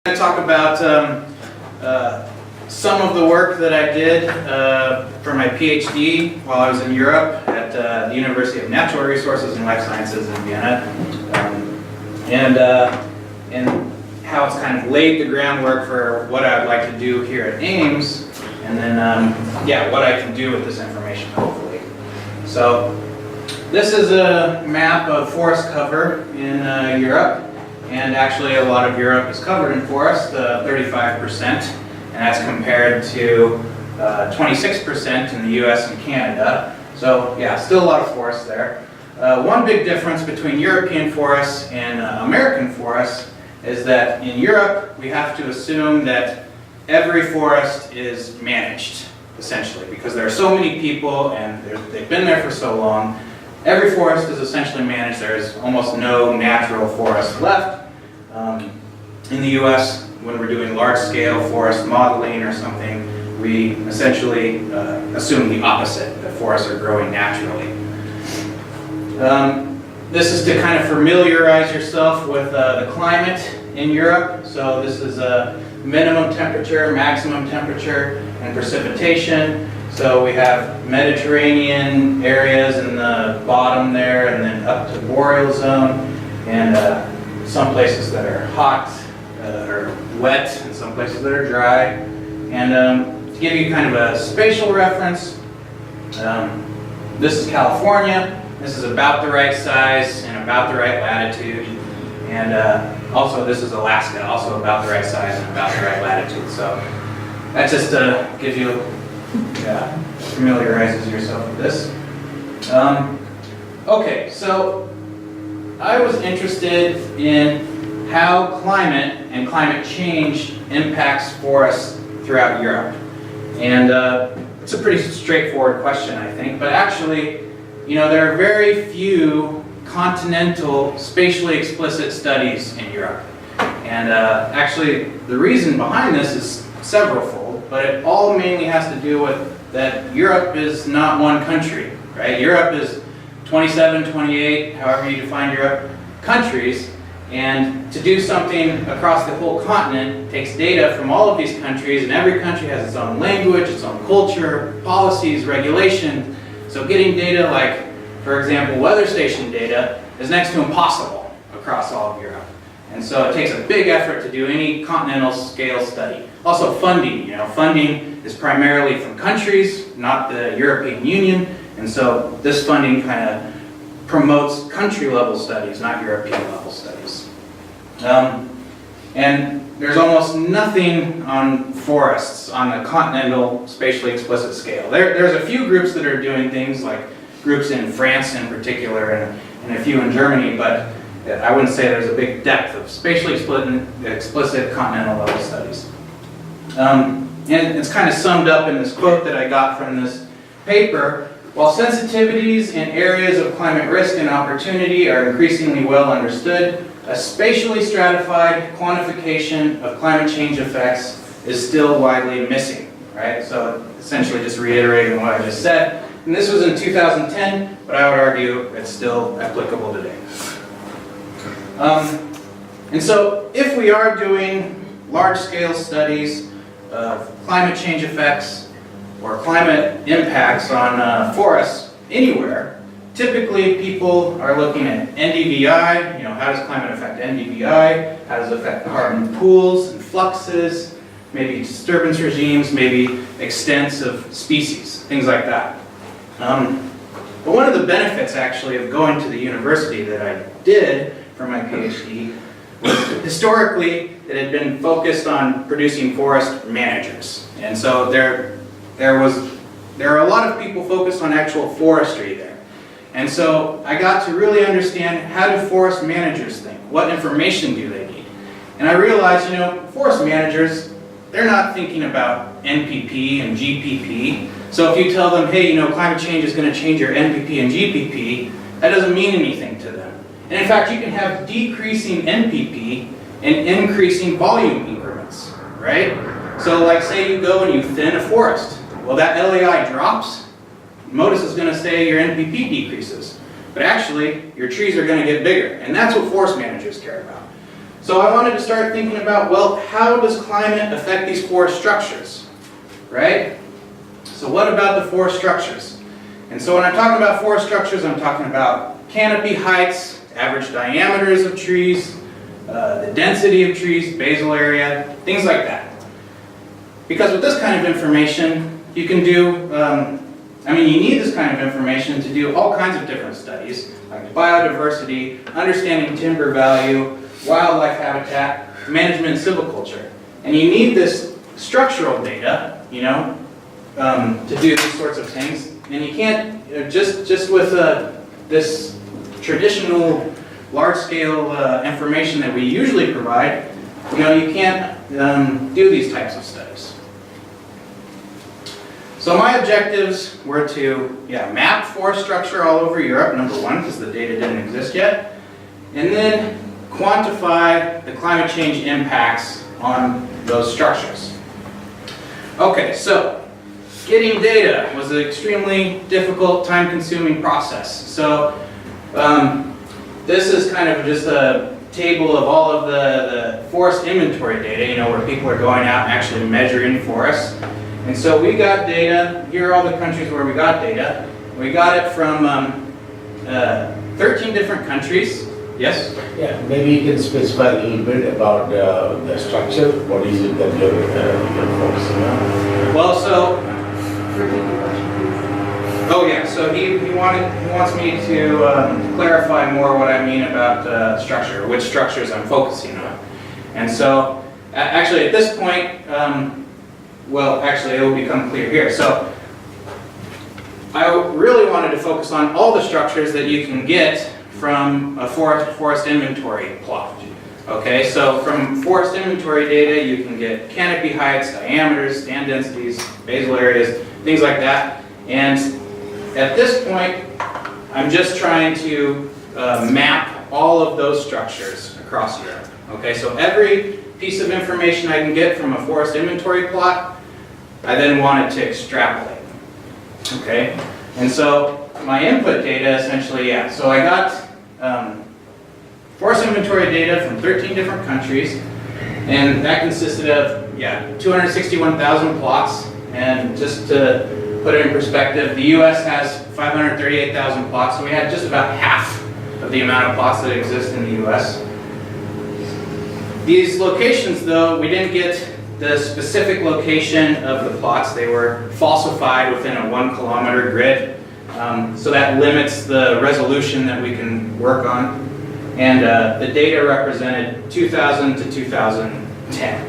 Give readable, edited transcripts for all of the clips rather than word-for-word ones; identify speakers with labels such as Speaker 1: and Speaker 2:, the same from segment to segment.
Speaker 1: I talk about some of the work that I did for my PhD while I was in Europe at the University of Natural Resources and Life Sciences in Vienna, and how it's kind of laid the groundwork for what I would like to do here at Ames, and then yeah, what I can do with this information hopefully. So this is a map of forest cover in Europe. And actually a lot of Europe is covered in forest, 35%, and that's compared to 26% in the US and Canada. So yeah, still a lot of forest there. One big difference between European forests and American forests is that in Europe we have to assume that every forest is managed, essentially, because there are so many people and they've been there for so long. Every forest is essentially managed. There is almost no natural forest left. In the US, when we're doing large-scale forest modeling or something, we essentially assume the opposite, that forests are growing naturally. This is to kind of familiarize yourself with the climate in Europe. So this is a minimum temperature, maximum temperature, and precipitation. So we have Mediterranean areas in the bottom there, and then up to boreal zone, and some places that are hot or wet, and some places that are dry. And to give you kind of a spatial reference, this is California. This is about the right size and about the right latitude. And also this is Alaska, also about the right size and about the right latitude. So that just gives you, familiarizes yourself with this. Okay, so I was interested in how climate and climate change impacts forests throughout Europe. And it's a pretty straightforward question, I think, but actually, there are very few continental spatially explicit studies in Europe. And actually, the reason behind this is severalfold, but it all mainly has to do with that Europe is not one country, right? Europe is 27, 28, however you define Europe, countries, and to do something across the whole continent takes data from all of these countries, and every country has its own language, its own culture, policies, regulations. So getting data like, for example, weather station data is next to impossible across all of Europe. And so it takes a big effort to do any continental scale study. Also funding, funding is primarily from countries, not the European Union. And so this funding kind of promotes country-level studies, not European-level studies. And there's almost nothing on forests on the continental spatially explicit scale. There's a few groups that are doing things, like groups in France in particular, and a few in Germany, but I wouldn't say there's a big depth of spatially explicit continental-level studies. And it's kind of summed up in this quote that I got from this paper. While sensitivities in areas of climate risk and opportunity are increasingly well understood, a spatially stratified quantification of climate change effects is still widely missing, right? So essentially just reiterating what I just said. And this was in 2010, but I would argue it's still applicable today. And so if we are doing large-scale studies of climate change effects or climate impacts on forests anywhere, typically people are looking at NDVI, how does climate affect NDVI, how does it affect carbon pools and fluxes, maybe disturbance regimes, maybe extents of species, things like that. But one of the benefits actually of going to the university that I did for my PhD was historically it had been focused on producing forest managers. And so there are a lot of people focused on actual forestry there. And so I got to really understand, how do forest managers think? What information do they need? And I realized, forest managers, they're not thinking about NPP and GPP. So if you tell them, hey, climate change is going to change your NPP and GPP, that doesn't mean anything to them. And in fact, you can have decreasing NPP and increasing volume increments, right? So like say you go and you thin a forest. Well, that LAI drops. MODIS is going to say your NPP decreases. But actually, your trees are going to get bigger. And that's what forest managers care about. So I wanted to start thinking about, well, how does climate affect these forest structures, right? So what about the forest structures? And so when I'm talking about forest structures, I'm talking about canopy heights, average diameters of trees, the density of trees, basal area, things like that. Because with this kind of information, you can do, you need this kind of information to do all kinds of different studies, like biodiversity, understanding timber value, wildlife habitat, management, and silviculture. And you need this structural data, to do these sorts of things. And you can't, just with this traditional large-scale information that we usually provide, you can't do these types of studies. So my objectives were to, map forest structure all over Europe, number one, because the data didn't exist yet, and then quantify the climate change impacts on those structures. Okay, so getting data was an extremely difficult, time-consuming process. So this is kind of just a table of all of the forest inventory data, where people are going out and actually measuring forests. And so we got data, here are all the countries where we got data. We got it from 13 different countries. Yes?
Speaker 2: Yeah, maybe you can specify a little bit about the structure. What is it that you're focusing on?
Speaker 1: Well, so so he wants me to clarify more what I mean about structure, which structures I'm focusing on. And so, actually at this point, it will become clear here. So, I really wanted to focus on all the structures that you can get from a forest inventory plot. Okay, so from forest inventory data, you can get canopy heights, diameters, stand densities, basal areas, things like that. And at this point, I'm just trying to map all of those structures across Europe. Okay, so every piece of information I can get from a forest inventory plot, I then wanted to extrapolate. Okay, and so my input data essentially, so I got forest inventory data from 13 different countries, and that consisted of 261,000 plots. And just to put it in perspective, the US has 538,000 plots, so we had just about half of the amount of plots that exist in the US. These locations, though, we didn't get the specific location of the plots. They were falsified within a 1 kilometer grid. So that limits the resolution that we can work on. And the data represented 2000 to 2010.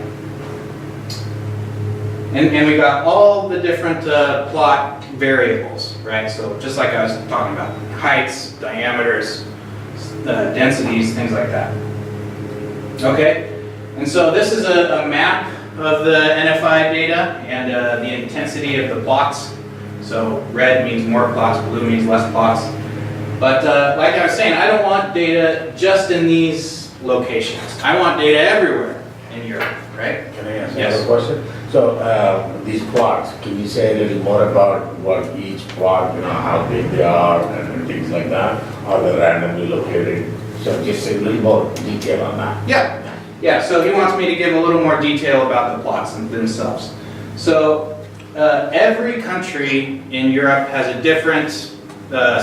Speaker 1: And we got all the different plot variables, right? So just like I was talking about, heights, diameters, densities, things like that. Okay, and so this is a map of the NFI data and the intensity of the plots. So red means more plots, blue means less plots. But like I was saying, I don't want data just in these locations. I want data everywhere in Europe, right?
Speaker 2: Can I ask
Speaker 1: Yes.
Speaker 2: another question? So these plots, can you say a little more about what each plot, how big they are and things like that? Are they randomly located? So just a little more detail on that.
Speaker 1: Yeah, so he wants me to give a little more detail about the plots themselves. So every country in Europe has a different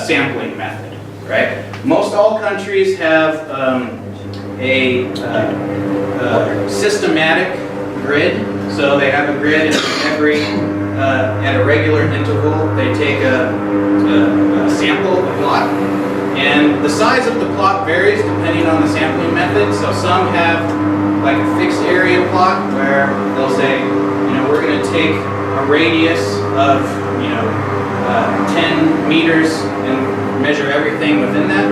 Speaker 1: sampling method, right? Most all countries have a systematic grid. So they have a grid at a regular interval. They take a sample of the plot. And the size of the plot varies depending on the sampling method. So some have like a fixed area plot where they'll say, we're going to take a radius of 10 meters and measure everything within that.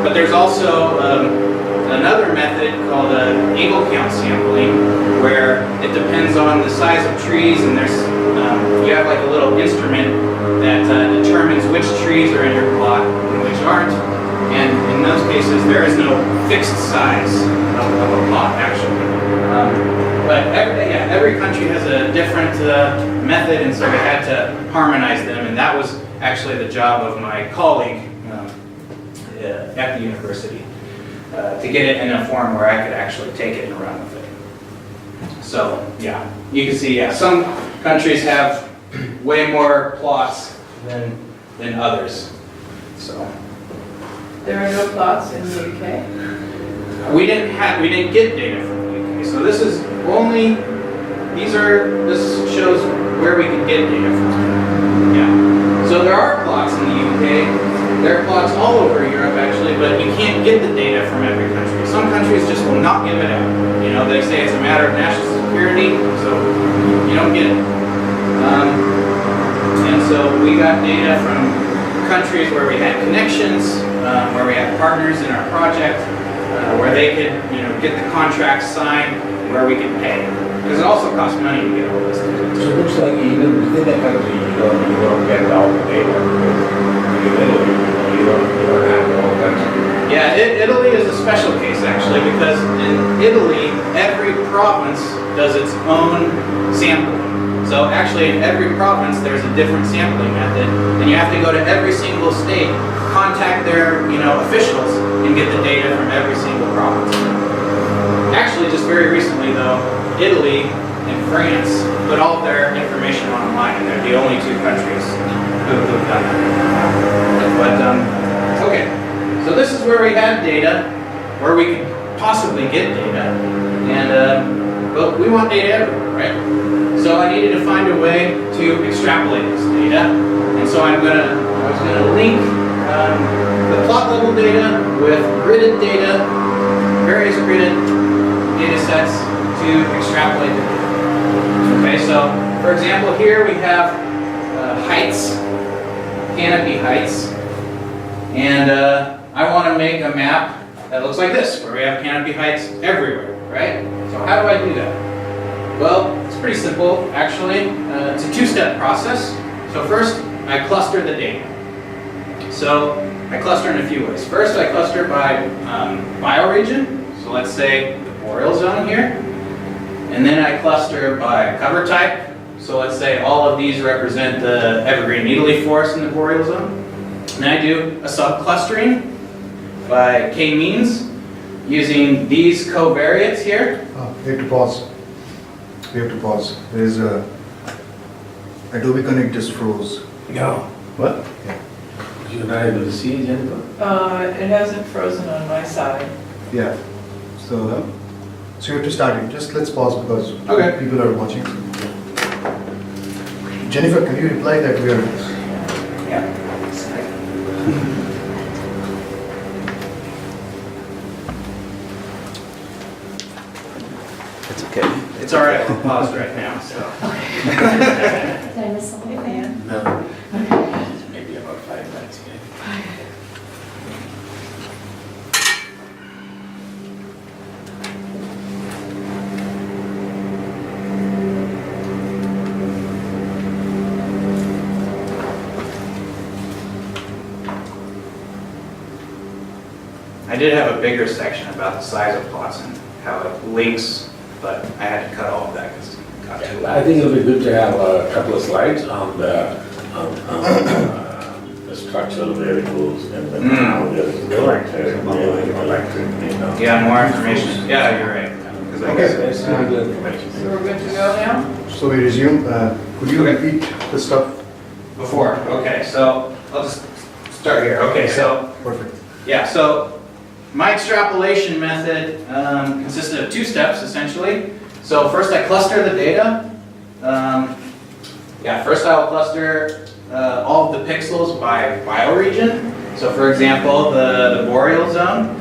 Speaker 1: But there's also another method called angle count sampling, where it depends on the size of trees, and there's you have like a little instrument that determines which trees are in your plot and which aren't. And in those cases, there is no fixed size of a plot actually. But every country has a different method, and so we had to harmonize them, and that was actually the job of my colleague at the university. to get it in a form where I could actually take it and run with it. So yeah, you can see, yeah, some countries have way more plots than others. So
Speaker 3: There are no plots in the UK?
Speaker 1: we didn't get data from the UK. So this is only, this shows where we can get data from. Yeah. So there are plots in the UK. There are plots all over Europe actually, but you can't get the data from every country. Some countries just will not give it out. You know, they say it's a matter of national security, so you don't get it. And so we got data from countries where we had connections, where we had partners in our project, where they could, you know, get the contracts signed, where we could pay. Because it also costs money to get all this data.
Speaker 2: So it looks like even within the country, you don't get all the data. You don't have the whole country.
Speaker 1: Yeah, Italy is a special case actually, because in Italy, every province does its own sampling. So actually in every province, there's a different sampling method, and you have to go to every single state, contact their, you know, officials, and get the data from every single province. Actually, just very recently though, Italy and France put all of their information online, and they're the only two countries who've done that. But, okay, so this is where we had data, where we could possibly get data, and, but we want data everywhere, right? So I needed to find a way to extrapolate this data, and so I was gonna link the plot level data with gridded data, various gridded data sets to extrapolate the data. Okay, so for example, here we have heights, canopy heights, and I want to make a map that looks like this, where we have canopy heights everywhere, right? So how do I do that? Well, it's pretty simple, actually. It's a two-step process. So first, I cluster the data. So I cluster in a few ways. First, I cluster by bioregion. So let's say the boreal zone here. And then I cluster by cover type. So let's say all of these represent the evergreen needle-leaf forest in the boreal zone. And I do a sub-clustering by k-means using these covariates here.
Speaker 4: We have to pause. There is a Adobe Connect just froze.
Speaker 2: No. What?
Speaker 4: Yeah.
Speaker 2: You're not able to see, Jennifer?
Speaker 3: It hasn't frozen on my side.
Speaker 4: Yeah. So you have to start it. Just let's pause because
Speaker 1: Okay.
Speaker 4: people are watching. Jennifer, can you reply that we are?
Speaker 1: Yeah.
Speaker 5: It's okay.
Speaker 1: It's all right, we're paused right now, so.
Speaker 6: Did I miss something?
Speaker 2: No. Maybe about 5 minutes, yeah.
Speaker 1: I did have a bigger section about the size of plots and how it links, but I had to cut all of that because it got too long.
Speaker 2: I think it'll be good to have a couple of slides on the structural variables and then how they're collected,
Speaker 1: Yeah, more information. Yeah, you're right. 'Cause I guess-
Speaker 2: That's really good information.
Speaker 3: So we're good to go now?
Speaker 4: So we resume. Could you repeat the stuff?
Speaker 1: Before, okay, so I'll just start here. Okay, so,
Speaker 4: Perfect.
Speaker 1: yeah, so my extrapolation method consisted of two steps essentially. So first I cluster the data. First I'll cluster all of the pixels by bioregion. So for example, the boreal zone.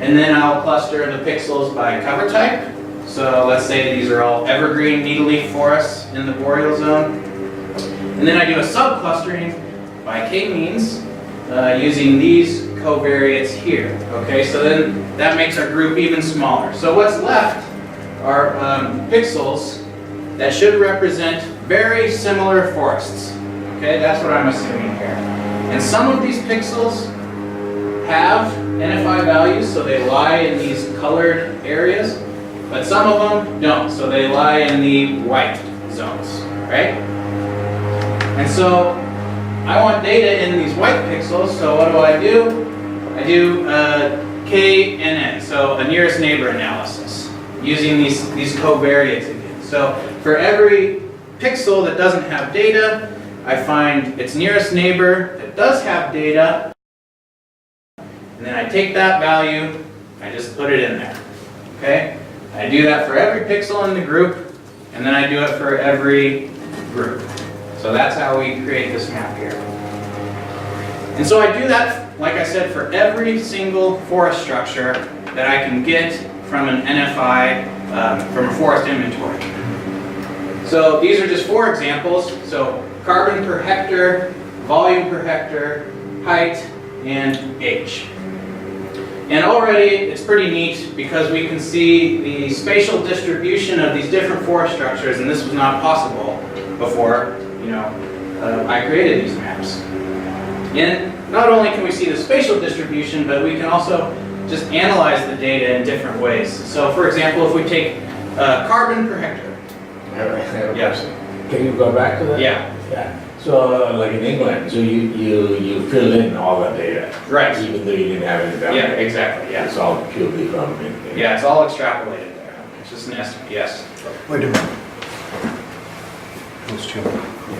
Speaker 1: And then I'll cluster the pixels by cover type. So let's say these are all evergreen needle-leaf forests in the boreal zone. And then I do a sub-clustering by k-means using these covariates here. Okay, so then that makes our group even smaller. So what's left are pixels that should represent very similar forests. Okay, that's what I'm assuming here. And some of these pixels have NFI values, so they lie in these colored areas, but some of them don't, so they lie in the white zones, right? And so I want data in these white pixels, so what do? I do KNN, so a nearest neighbor analysis, using these covariates again. So for every pixel that doesn't have data, I find its nearest neighbor that does have data, and then I take that value, I just put it in there, okay? I do that for every pixel in the group, and then I do it for every group. So that's how we create this map here. And so I do that, like I said, for every single forest structure that I can get from an NFI, from a forest inventory. So these are just 4 examples. So carbon per hectare, volume per hectare, height, and age. And already it's pretty neat because we can see the spatial distribution of these different forest structures, and this was not possible before, I created these maps. And not only can we see the spatial distribution, but we can also just analyze the data in different ways. So for example, if we take carbon per hectare.
Speaker 2: I have a
Speaker 1: Yes.
Speaker 2: question. Can you go back to that?
Speaker 1: Yeah.
Speaker 2: Yeah. So like in England, so you fill in all the data.
Speaker 1: Right.
Speaker 2: Even though you didn't have it down.
Speaker 1: Yeah, exactly, yeah.
Speaker 2: It's all purely from England.
Speaker 1: Yeah, it's all extrapolated there. It's just an estimate, yes.
Speaker 4: Wait a minute. Close to you.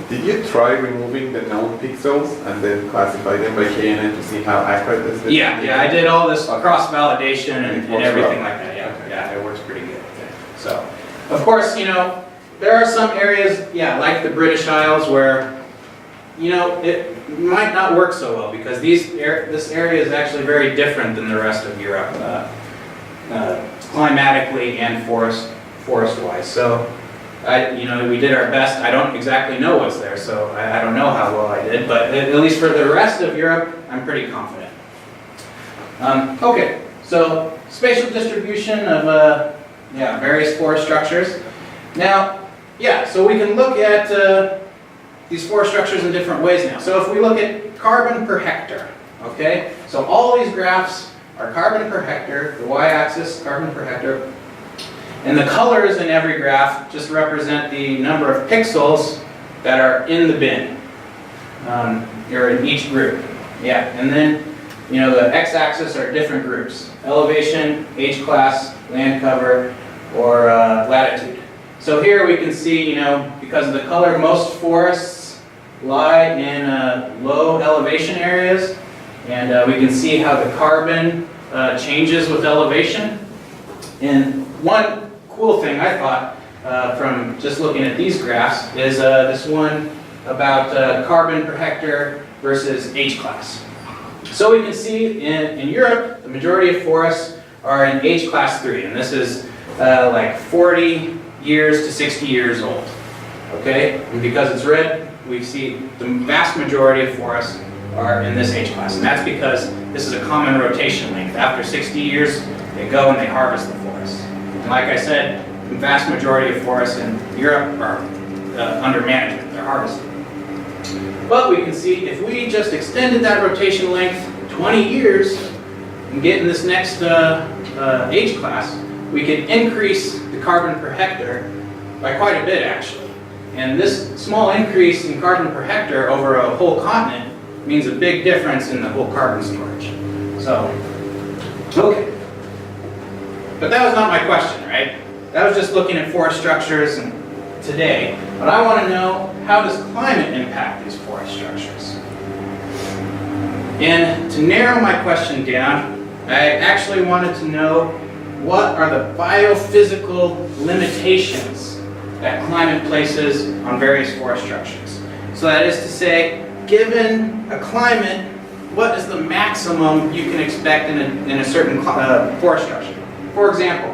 Speaker 5: Did you try removing the known pixels and then classify them by KNN to see how accurate this is?
Speaker 1: Yeah, I did all this cross-validation and
Speaker 5: It works
Speaker 1: everything
Speaker 5: well.
Speaker 1: like that, yeah, it works pretty good. So, of course, there are some areas, like the British Isles where, it might not work so well because this area is actually very different than the rest of Europe, climatically and forest-wise. So, we did our best. I don't exactly know what's there, so I don't know how well I did, but at least for the rest of Europe, I'm pretty confident. Okay, so spatial distribution of various forest structures. Now, so we can look at these forest structures in different ways now. So if we look at carbon per hectare, okay? So all these graphs are carbon per hectare, the y-axis, carbon per hectare. And the colors in every graph just represent the number of pixels that are in the bin, or in each group. And then, the x-axis are different groups: elevation, age class, land cover, or latitude. So here we can see, because of the color, most forests lie in low elevation areas, and we can see how the carbon changes with elevation. And one cool thing I thought from just looking at these graphs is this one about carbon per hectare versus H class. So we can see in Europe, the majority of forests are in H class 3, and this is like 40 years to 60 years old. Okay, and because it's red, we see the vast majority of forests are in this H class, and that's because this is a common rotation length. After 60 years, they go and they harvest the forest. And like I said, the vast majority of forests in Europe are under management, they're harvested. But we can see if we just extended that rotation length 20 years and get in this next age class, we could increase the carbon per hectare by quite a bit actually. And this small increase in carbon per hectare over a whole continent means a big difference in the whole carbon storage. So, okay. But that was not my question, right? That was just looking at forest structures and today. But I want to know, how does climate impact these forest structures? And to narrow my question down, I actually wanted to know what are the biophysical limitations that climate places on various forest structures. So that is to say, given a climate, what is the maximum you can expect in a certain forest structure? For example,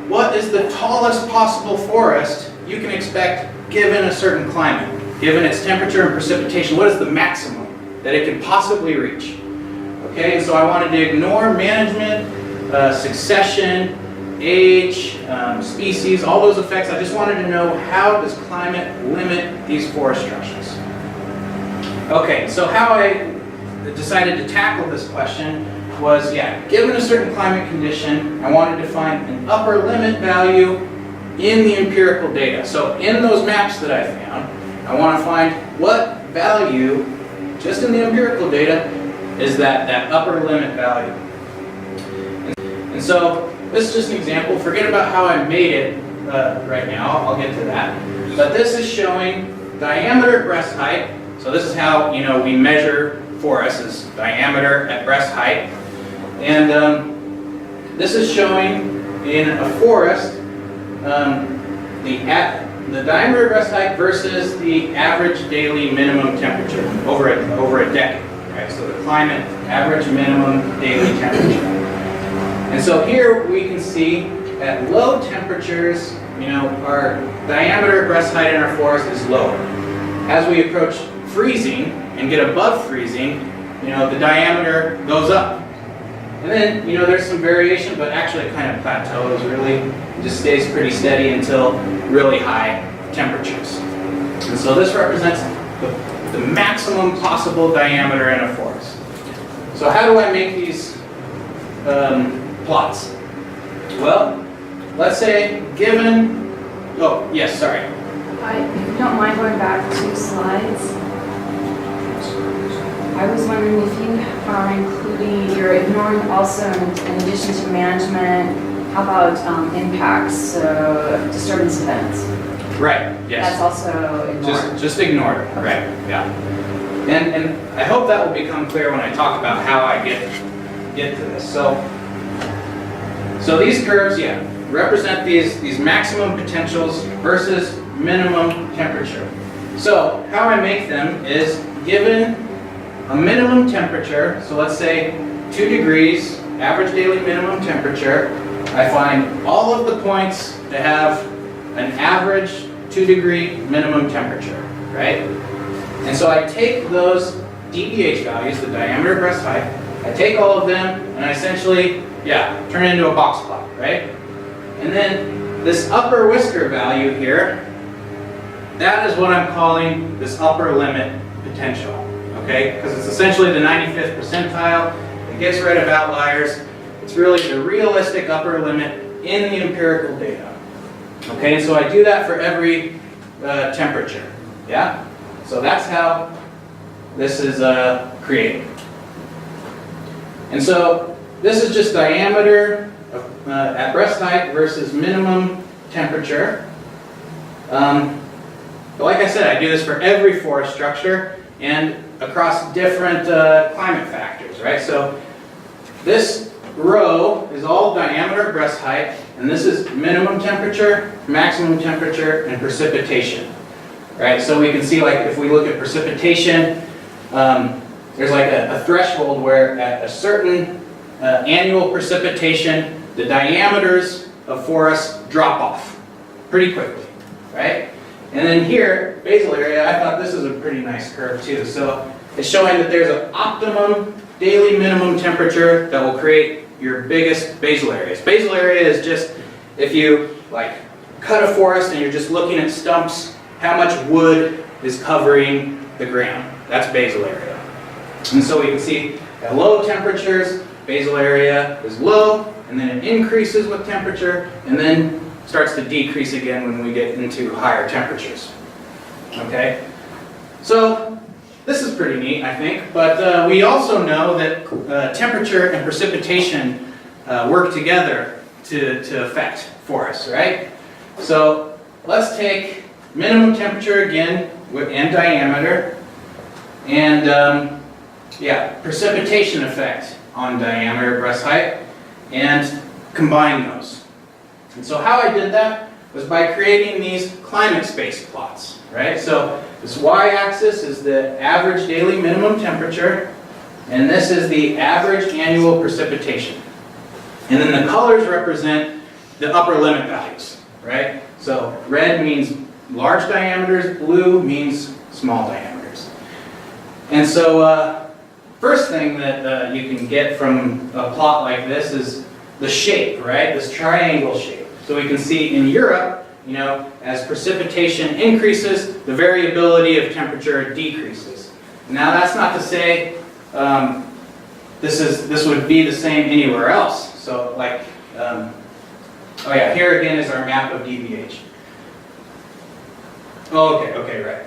Speaker 1: what is the tallest possible forest you can expect given a certain climate? Given its temperature and precipitation, what is the maximum that it can possibly reach? Okay, and so I wanted to ignore management, succession, age, species, all those effects. I just wanted to know, how does climate limit these forest structures? Okay, so how I decided to tackle this question was, given a certain climate condition, I wanted to find an upper limit value in the empirical data. So in those maps that I found, I want to find what value, just in the empirical data, is that upper limit value. And so this is just an example. Forget about how I made it right now. I'll get to that. But this is showing diameter at breast height. So this is how we measure forests, is diameter at breast height. And this is showing in a forest the diameter at breast height versus the average daily minimum temperature over a decade. Right? So the climate average minimum daily temperature. And so here we can see at low temperatures, our diameter at breast height in our forest is lower. As we approach freezing and get above freezing, the diameter goes up. And then, there's some variation, but actually it kind of plateaus really. It just stays pretty steady until really high temperatures. And so this represents the maximum possible diameter in a forest. So how do I make these plots? Well, let's say given, oh, yes, sorry.
Speaker 6: If you don't mind going back 2 slides. I was wondering if you are you're ignoring also, in addition to management, how about impacts, so disturbance events?
Speaker 1: Right, yes.
Speaker 6: That's also ignored.
Speaker 1: Just ignore it, right, yeah. And I hope that will become clear when I talk about how I get to this. So these curves, yeah, represent these maximum potentials versus minimum temperature. So how I make them is given a minimum temperature, so let's say 2 degrees, average daily minimum temperature, I find all of the points to have an average 2-degree minimum temperature, right? And so I take those DBH values, the diameter of breast height, I take all of them and I essentially, turn it into a box plot, right? And then this upper whisker value here, that is what I'm calling this upper limit potential, okay? Because it's essentially the 95th percentile. It gets rid of outliers. It's really the realistic upper limit in the empirical data. Okay, and so I do that for every temperature, yeah? So that's how this is created. And so this is just diameter at breast height versus minimum temperature. But like I said, I do this for every forest structure and across different climate factors, right? So this row is all diameter, breast height, and this is minimum temperature, maximum temperature, and precipitation, right? So we can see, like, if we look at precipitation, there's like a threshold where at a certain annual precipitation, the diameters of forests drop off pretty quickly, right? And then here, basal area, I thought this is a pretty nice curve too. So it's showing that there's an optimum daily minimum temperature that will create your biggest basal areas. Basal area is just if you like cut a forest and you're just looking at stumps, how much wood is covering the ground. That's basal area. And so we can see at low temperatures, basal area is low, and then it increases with temperature, and then starts to decrease again when we get into higher temperatures. Okay? So this is pretty neat, I think, but we also know that temperature and precipitation work together to affect forests, right? So let's take minimum temperature again and diameter, and precipitation effect on diameter, breast height, and combine those. And so how I did that was by creating these climate space plots, right? So this y-axis is the average daily minimum temperature, and this is the average annual precipitation. And then the colors represent the upper limit values, right? So red means large diameters, blue means small diameters. And so first thing that you can get from a plot like this is the shape, right? This triangle shape. So we can see in Europe, as precipitation increases, the variability of temperature decreases. Now that's not to say this would be the same anywhere else. So like, here again is our map of DBH. Oh, okay, right.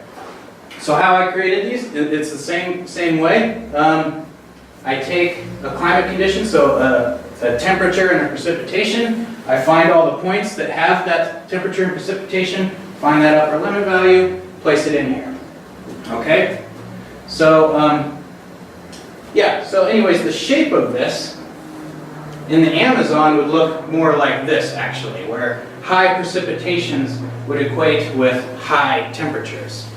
Speaker 1: So how I created these, it's the same way. I take a climate condition, so a temperature and a precipitation. I find all the points that have that temperature and precipitation, find that upper limit value, place it in here. Okay? So, yeah, so anyways, the shape of this in the Amazon would look more like this, actually, where high precipitations would equate with high temperatures.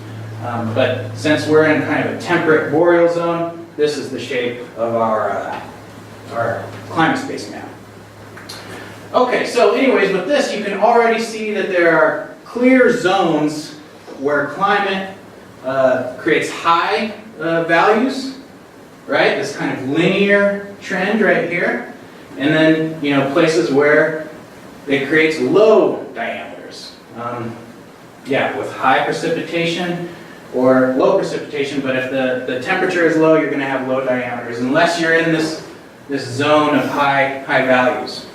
Speaker 1: But since we're in kind of a temperate boreal zone, this is the shape of our climate space map. Okay, so anyways, with this, you can already see that there are clear zones where climate creates high values, right? This kind of linear trend right here. And then, you know, places where it creates low diameters. Yeah, with high precipitation or low precipitation, but if the temperature is low, you're going to have low diameters, unless you're in this zone of high values.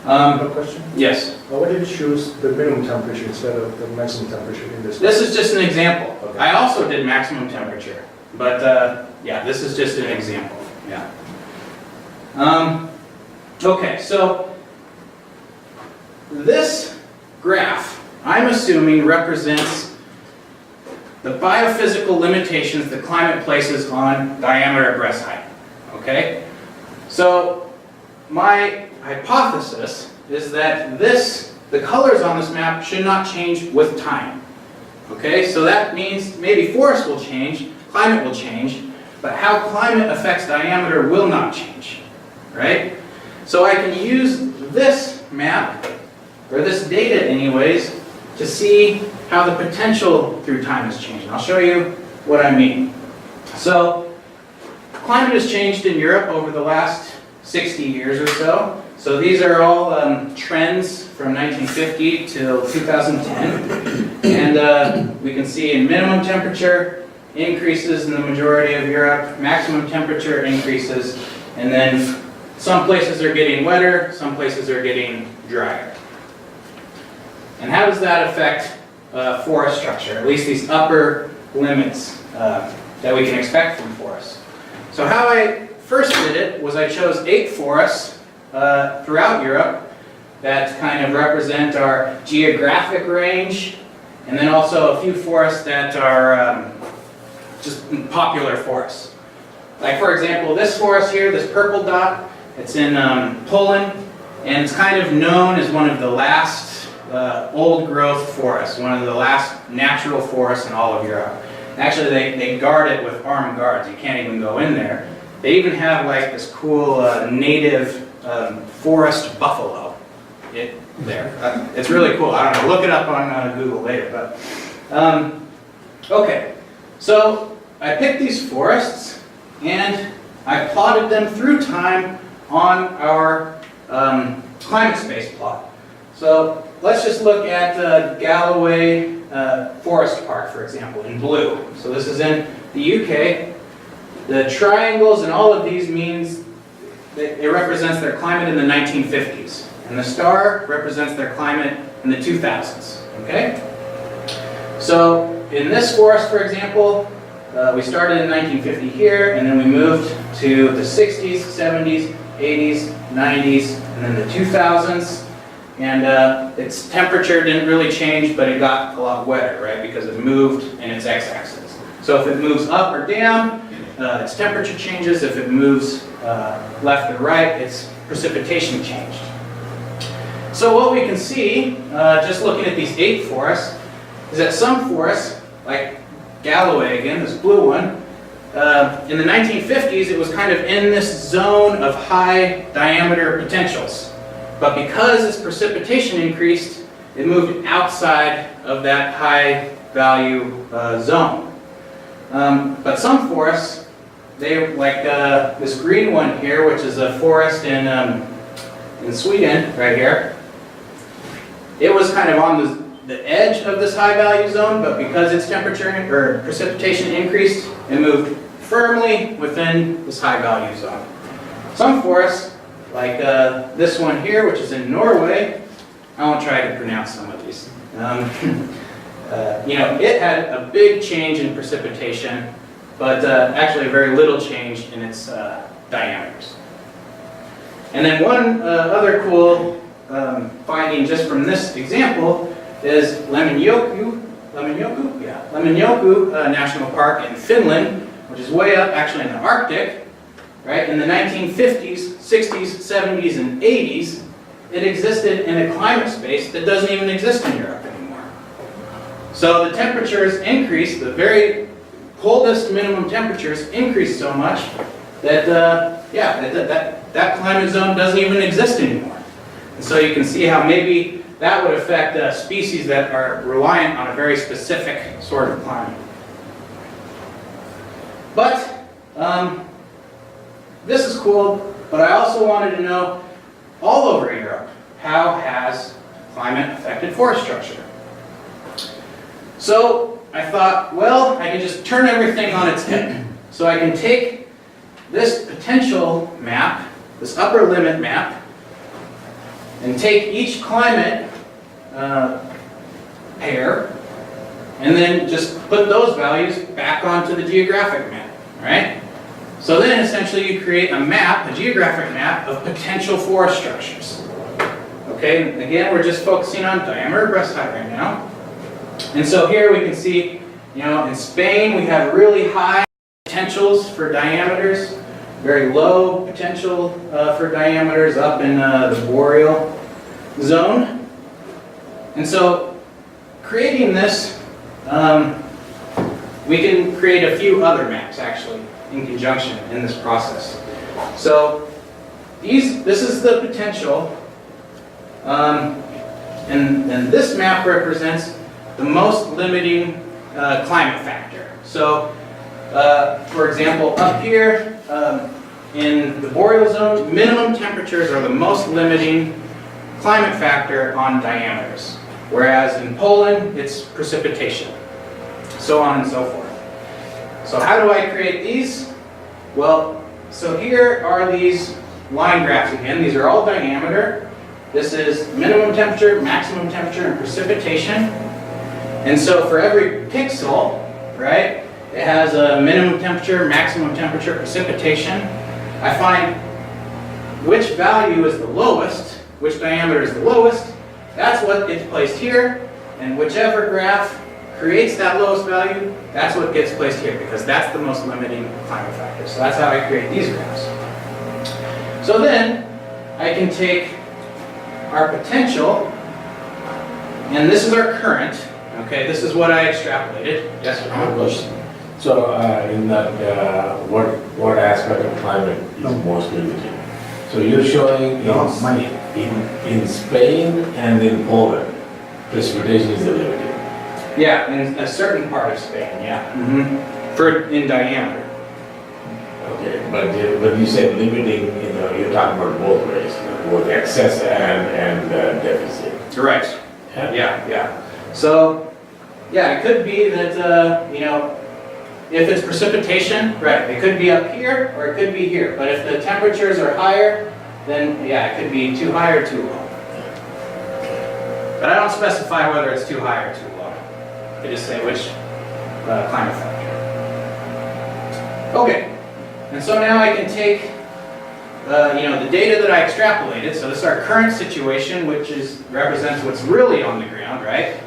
Speaker 7: A question?
Speaker 1: Yes.
Speaker 7: Why did you choose the minimum temperature instead of the maximum temperature in this?
Speaker 1: This is just an example.
Speaker 7: Okay.
Speaker 1: I also did maximum temperature, but yeah, this is just an example. Yeah. Okay, so this graph, I'm assuming, represents the biophysical limitations the climate places on diameter at breast height. Okay? So my hypothesis is that the colors on this map should not change with time. Okay? So that means maybe forests will change, climate will change, but how climate affects diameter will not change. Right? So I can use this map, or this data anyways, to see how the potential through time is changing. I'll show you what I mean. So climate has changed in Europe over the last 60 years or so. So these are all trends from 1950 till 2010. And we can see in minimum temperature increases in the majority of Europe, maximum temperature increases, and then some places are getting wetter, some places are getting drier. And how does that affect forest structure, at least these upper limits that we can expect from forests? So how I first did it was I chose 8 forests throughout Europe that kind of represent our geographic range, and then also a few forests that are just popular forests. Like for example, this forest here, this purple dot, it's in Poland, and it's kind of known as one of the last old growth forests, one of the last natural forests in all of Europe. Actually, they guard it with armed guards. You can't even go in there. They even have like this cool native forest buffalo there. It's really cool. I don't know, look it up on Google later. But okay, so I picked these forests and I plotted them through time on our climate space plot. So let's just look at Galloway Forest Park, for example, in blue. So this is in the UK. The triangles and all of these means that it represents their climate in the 1950s. And the star represents their climate in the 2000s. Okay? So in this forest, for example, we started in 1950 here, and then we moved to the 60s, 70s, 80s, 90s, and then the 2000s. And its temperature didn't really change, but it got a lot wetter, right? Because it moved in its x-axis. So if it moves up or down, its temperature changes. If it moves left or right, its precipitation changed. So what we can see, just looking at these 8 forests, is that some forests, like Galloway again, this blue one, in the 1950s it was kind of in this zone of high diameter potentials. But because its precipitation increased, it moved outside of that high value zone. But some forests, they like this green one here, which is a forest in Sweden, right here. It was kind of on the edge of this high value zone, but because its temperature or precipitation increased, it moved firmly within this high value zone. Some forests, like this one here, which is in Norway, I won't try to pronounce some of these. You know, it had a big change in precipitation, but actually very little change in its diameters. And then one other cool finding just from this example is Lemmenjoki National Park in Finland, which is way up actually in the Arctic, right? In the 1950s, 60s, 70s, and 80s, it existed in a climate space that doesn't even exist in Europe anymore. So the temperatures increased, the very coldest minimum temperatures increased so much that, that climate zone doesn't even exist anymore. And so you can see how maybe that would affect species that are reliant on a very specific sort of climate. But this is cool, but I also wanted to know, all over Europe, how has climate affected forest structure? So I thought, well, I can just turn everything on its head. So I can take this potential map, this upper limit map, and take each climate pair, and then just put those values back onto the geographic map, right? So then essentially you create a map, a geographic map of potential forest structures. Okay, again, we're just focusing on diameter breast height right now. And so here we can see, in Spain we have really high potentials for diameters, very low potential for diameters up in the boreal zone. And so creating this, we can create a few other maps actually in conjunction in this process. So this is the potential, and this map represents the most limiting climate factor. So for example, up here in the boreal zone, minimum temperatures are the most limiting climate factor on diameters, whereas in Poland it's precipitation, so on and so forth. So how do I create these? Well, so here are these line graphs again. These are all diameter. This is minimum temperature, maximum temperature, and precipitation. And so for every pixel, right, it has a minimum temperature, maximum temperature, precipitation. I find which value is the lowest, which diameter is the lowest. That's what gets placed here, and whichever graph creates that lowest value, that's what gets placed here, because that's the most limiting climate factor. So that's how I create these graphs. So then I can take our potential, and this is our current. Okay, this is what I extrapolated. Yes,
Speaker 2: I have a question. So in that, what aspect of climate is most limiting? So you're showing in Spain and in Poland, precipitation is the limiting.
Speaker 1: Yeah, in a certain part of Spain, yeah. In diameter.
Speaker 2: Okay, but when you say limiting, you're talking about both ways, both excess and deficit.
Speaker 1: Right. Yeah. So, yeah, it could be that, if it's precipitation, right, it could be up here or it could be here. But if the temperatures are higher, then, yeah, it could be too high or too low. But I don't specify whether it's too high or too low. I just say which climate factor. Okay, and so now I can take the data that I extrapolated. So this is our current situation, which represents what's really on the ground, right?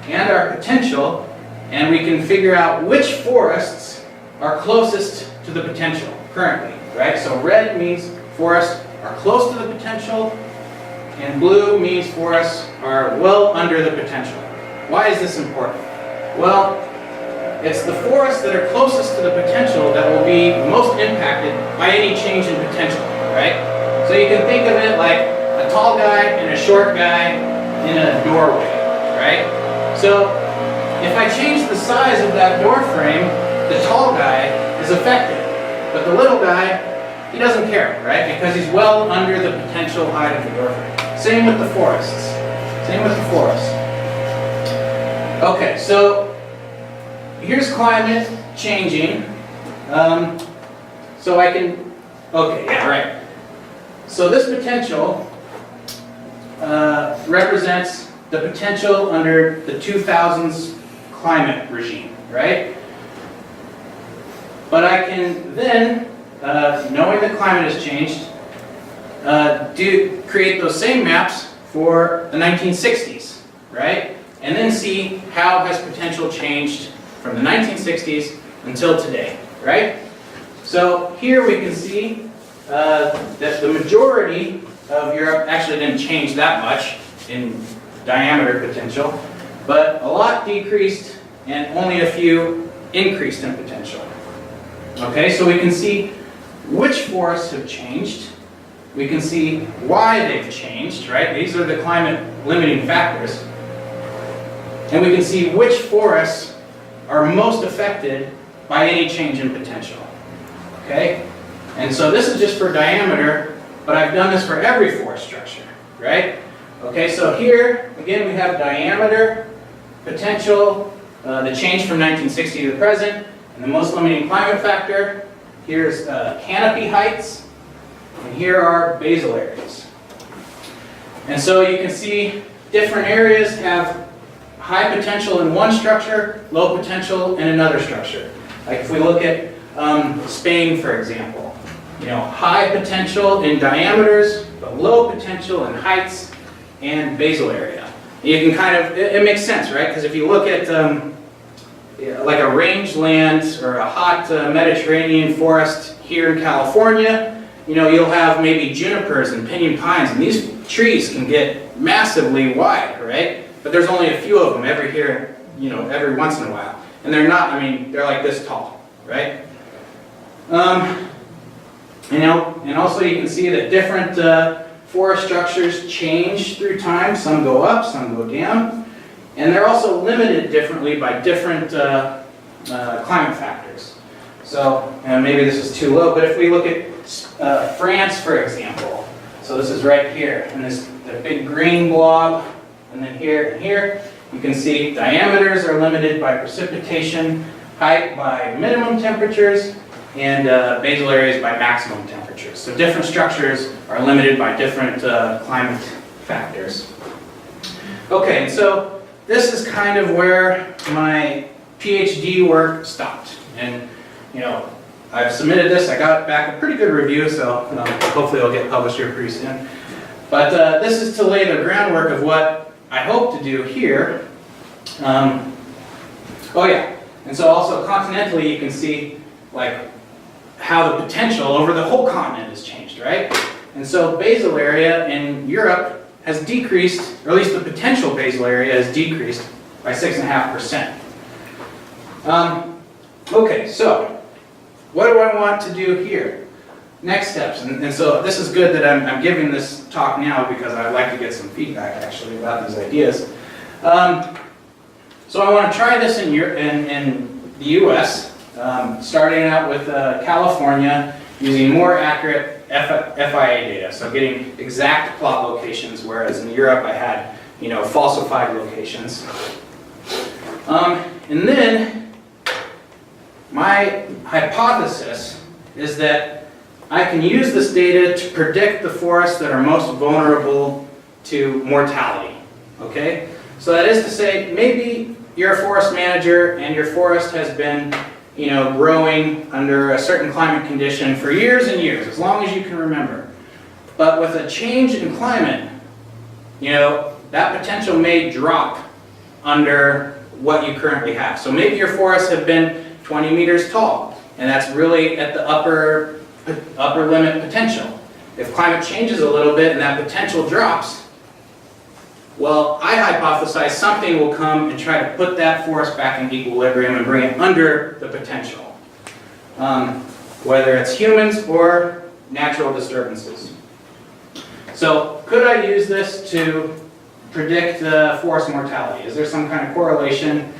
Speaker 1: And our potential, and we can figure out which forests are closest to the potential currently, right? So red means forests are close to the potential, and blue means forests are well under the potential. Why is this important? Well, it's the forests that are closest to the potential that will be most impacted by any change in potential, right? So you can think of it like a tall guy and a short guy in a doorway, right? So if I change the size of that door frame, the tall guy is affected, but the little guy, he doesn't care, right? Because he's well under the potential height of the door frame. Same with the forests. Okay, so here's climate changing. So I can, okay, yeah, right. So this potential represents the potential under the 2000s climate regime, right? But I can then, knowing that climate has changed, create those same maps for the 1960s, right? And then see how has potential changed from the 1960s until today, right? So here we can see that the majority of Europe actually didn't change that much in diameter potential, but a lot decreased and only a few increased in potential. Okay, so we can see which forests have changed. We can see why they've changed, right? These are the climate limiting factors. And we can see which forests are most affected by any change in potential. Okay? And so this is just for diameter, but I've done this for every forest structure, right? Okay, so here, again, we have diameter, potential, the change from 1960 to the present, and the most limiting climate factor. Here's canopy heights, and here are basal areas. And so you can see different areas have high potential in one structure, low potential in another structure. Like if we look at Spain, for example, you know, high potential in diameters, but low potential in heights and basal area. You can kind of, it makes sense, right? Because if you look at like a rangeland or a hot Mediterranean forest here in California, you know, you'll have maybe junipers and pinyon pines, and these trees can get massively wide, right? But there's only a few of them every here, you know, every once in a while. And they're not, I mean, they're like this tall, right? You know, and also you can see that different forest structures change through time. Some go up, some go down. And they're also limited differently by different climate factors. So maybe this is too low, but if we look at France, for example, so this is right here, and the big green blob, and then here and here, you can see diameters are limited by precipitation, height by minimum temperatures, and basal areas by maximum temperatures. So different structures are limited by different climate factors. Okay, so this is kind of where my PhD work stopped. And, you know, I've submitted this, I got back a pretty good review, so hopefully it'll get published here pretty soon. But this is to lay the groundwork of what I hope to do here. Oh yeah, and so also continentally you can see like how the potential over the whole continent has changed, right? And so basal area in Europe has decreased, or at least the potential basal area has decreased by 6.5%. Okay, so what do I want to do here? Next steps, and so this is good that I'm giving this talk now because I'd like to get some feedback actually about these ideas. So I want to try this in the US, starting out with California, using more accurate FIA data, so getting exact plot locations, whereas in Europe I had, you know, falsified locations. And then my hypothesis is that I can use this data to predict the forests that are most vulnerable to mortality, okay? So that is to say, maybe you're a forest manager and your forest has been, you know, growing under a certain climate condition for years and years, as long as you can remember. But with a change in climate, you know, that potential may drop under what you currently have. So maybe your forests have been 20 meters tall, and that's really at the upper limit potential. If climate changes a little bit and that potential drops, well, I hypothesize something will come and try to put that forest back in equilibrium and bring it under the potential, whether it's humans or natural disturbances. So could I use this to predict forest mortality? Is there some kind of correlation?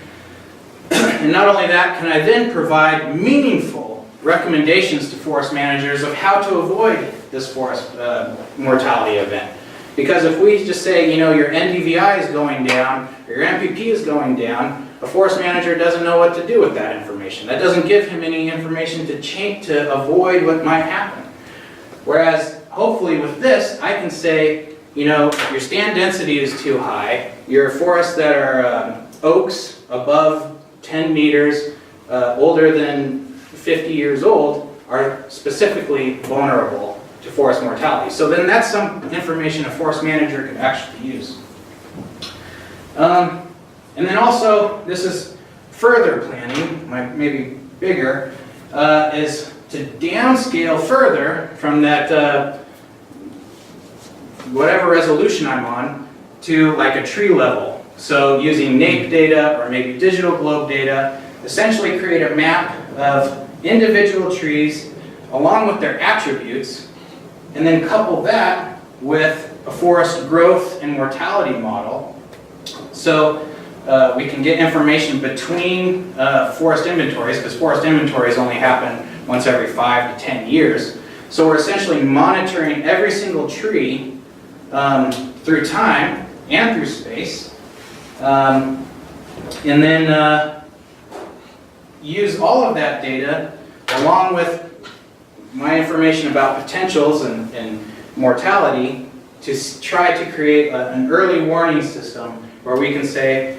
Speaker 1: And not only that, can I then provide meaningful recommendations to forest managers of how to avoid this forest mortality event? Because if we just say, you know, your NDVI is going down, or your MPP is going down, a forest manager doesn't know what to do with that information. That doesn't give him any information to avoid what might happen. Whereas, hopefully with this, I can say, you know, your stand density is too high, your forests that are oaks above 10 meters, older than 50 years old, are specifically vulnerable to forest mortality. So then that's some information a forest manager could actually use. And then also, this is further planning, maybe bigger, is to downscale further from that whatever resolution I'm on to like a tree level. So using NAPE data or maybe digital globe data, essentially create a map of individual trees along with their attributes, and then couple that with a forest growth and mortality model. So we can get information between forest inventories, because forest inventories only happen once every 5 to 10 years. So we're essentially monitoring every single tree through time and through space. And then use all of that data along with my information about potentials and mortality to try to create an early warning system where we can say,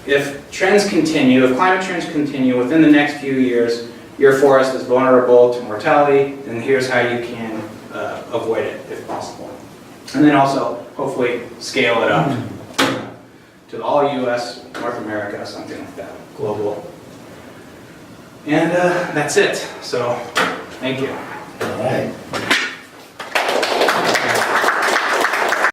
Speaker 1: if trends continue, if climate trends continue within the next few years, your forest is vulnerable to mortality, and here's how you can avoid it if possible. And then also, hopefully, scale it up to all US, North America, something like that, global. And that's it. So, thank you.
Speaker 2: All right.